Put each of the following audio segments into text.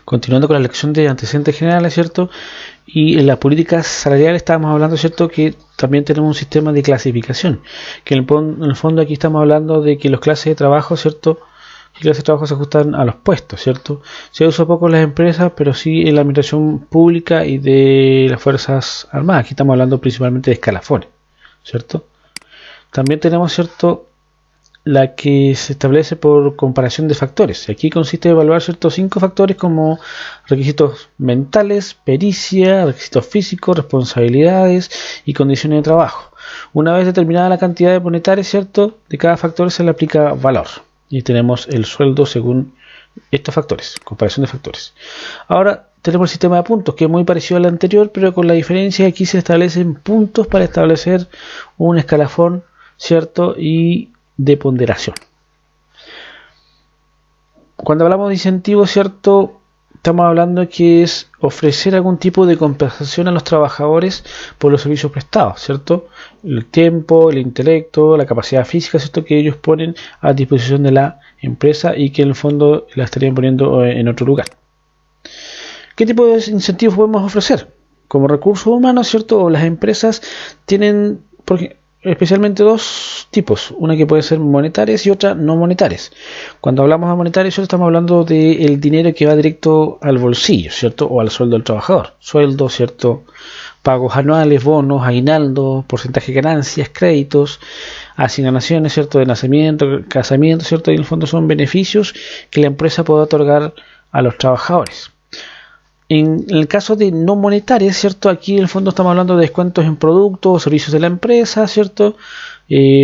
Continuando con la lección de antecedentes generales, ¿cierto? Y en las políticas salariales estábamos hablando, ¿cierto?, que también tenemos un sistema de clasificación, que en el fondo aquí estamos hablando de que las clases de trabajo, ¿cierto?, las clases de trabajo se ajustan a los puestos, ¿cierto? Se usa poco en las empresas, pero sí en la administración pública y de las Fuerzas Armadas. Aquí estamos hablando principalmente de escalafones, ¿cierto? También tenemos, ¿cierto?, la que se establece por comparación de factores. Aquí consiste en evaluar ciertos 5 factores como requisitos mentales, pericia, requisitos físicos, responsabilidades y condiciones de trabajo. Una vez determinada la cantidad monetaria, ¿cierto?, de cada factor se le aplica valor. Y tenemos el sueldo según estos factores, comparación de factores. Ahora tenemos el sistema de puntos, que es muy parecido al anterior, pero con la diferencia que aquí se establecen puntos para establecer un escalafón, ¿cierto?, y de ponderación. Cuando hablamos de incentivos, ¿cierto?, estamos hablando que es ofrecer algún tipo de compensación a los trabajadores por los servicios prestados, ¿cierto? El tiempo, el intelecto, la capacidad física, ¿cierto?, que ellos ponen a disposición de la empresa y que en el fondo la estarían poniendo en otro lugar. ¿Qué tipo de incentivos podemos ofrecer? Como recursos humanos, ¿cierto?, o las empresas tienen, especialmente 2 tipos, una que puede ser monetarias y otra no monetarias. Cuando hablamos de monetarias, estamos hablando del dinero que va directo al bolsillo, ¿cierto?, o al sueldo del trabajador. Sueldo, ¿cierto?, pagos anuales, bonos, aguinaldo, porcentaje de ganancias, créditos, asignaciones, ¿cierto?, de nacimiento, casamiento, ¿cierto?, y en el fondo son beneficios que la empresa puede otorgar a los trabajadores. En el caso de no monetarias, ¿cierto?, aquí en el fondo estamos hablando de descuentos en productos o servicios de la empresa, ¿cierto?,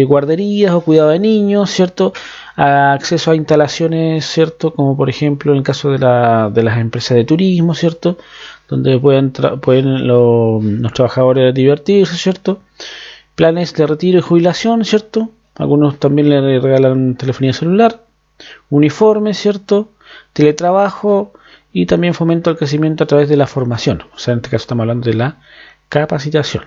guarderías o cuidado de niños, ¿cierto?, acceso a instalaciones, ¿cierto?, como por ejemplo en el caso de las empresas de turismo, ¿cierto?, donde pueden los trabajadores divertirse, ¿cierto?, planes de retiro y jubilación, ¿cierto?, algunos también le regalan telefonía celular, uniformes, ¿cierto?, teletrabajo, y también fomento al crecimiento a través de la formación. O sea, en este caso estamos hablando de la capacitación.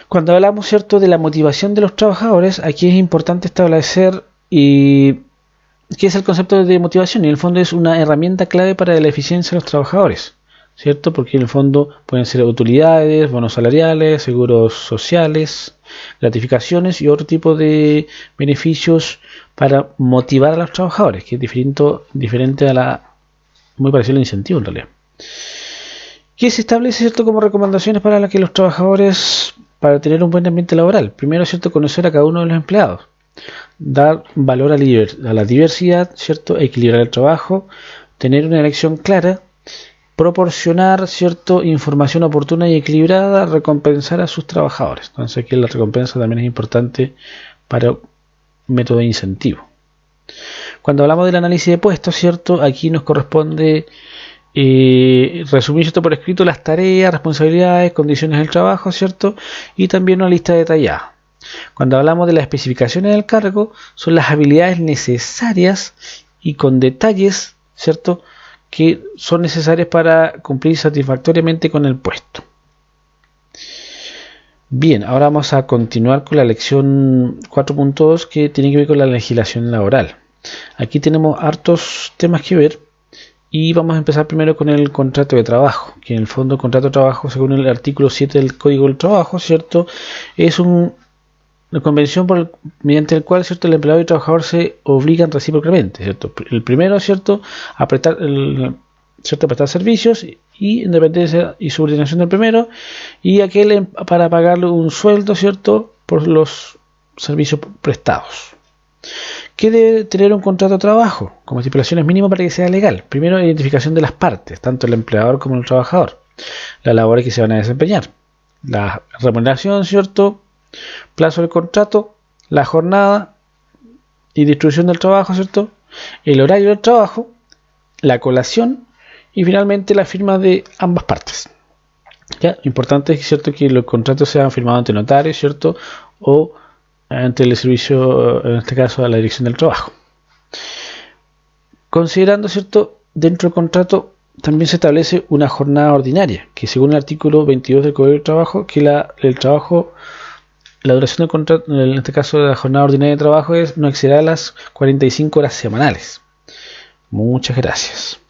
Cuando hablamos, ¿cierto?, de la motivación de los trabajadores, aquí es importante establecer qué es el concepto de motivación. Y en el fondo es una herramienta clave para la eficiencia de los trabajadores, ¿cierto? Porque en el fondo pueden ser utilidades, bonos salariales, seguros sociales, gratificaciones y otro tipo de beneficios para motivar a los trabajadores, que es diferente muy parecido al incentivo en realidad. ¿Qué se establece, ¿cierto?, como recomendaciones para que los trabajadores, para tener un buen ambiente laboral? Primero, ¿cierto?, conocer a cada uno de los empleados, dar valor a la diversidad, ¿cierto?, equilibrar el trabajo, tener una elección clara, proporcionar, ¿cierto?, información oportuna y equilibrada, recompensar a sus trabajadores. Entonces aquí la recompensa también es importante para método de incentivo. Cuando hablamos del análisis de puestos, ¿cierto?, aquí nos corresponde resumir, ¿cierto?, por escrito las tareas, responsabilidades, condiciones del trabajo, ¿cierto?, y también una lista detallada. Cuando hablamos de las especificaciones del cargo, son las habilidades necesarias y con detalles, ¿cierto?, que son necesarias para cumplir satisfactoriamente con el puesto. Bien, ahora vamos a continuar con la lección 4.2, que tiene que ver con la legislación laboral. Aquí tenemos hartos temas que ver y vamos a empezar primero con el contrato de trabajo, que en el fondo el contrato de trabajo, según el artículo 7 del Código del Trabajo, ¿cierto?, es una convención mediante el cual, ¿cierto?, el empleado y el trabajador se obligan recíprocamente, ¿cierto? El primero, ¿cierto?, a prestar servicios y independencia y subordinación del primero, y aquel para pagarle un sueldo, ¿cierto?, por los servicios prestados. ¿Qué debe tener un contrato de trabajo? Como estipulaciones mínimas para que sea legal. Primero, identificación de las partes, tanto el empleador como el trabajador, las labores que se van a desempeñar, la remuneración, ¿cierto?, plazo del contrato, la jornada y distribución del trabajo, ¿cierto?, el horario del trabajo, la colación y finalmente la firma de ambas partes. ¿Ya? Importante es, ¿cierto?, que los contratos sean firmados ante notarios, ¿cierto?, o ante el servicio, en este caso a la dirección del trabajo. Considerando, ¿cierto?, dentro del contrato también se establece una jornada ordinaria, que según el artículo 22 del Código del Trabajo, que el trabajo, la duración del contrato, en este caso de la jornada ordinaria de trabajo, no excederá las 45 horas semanales. Muchas gracias.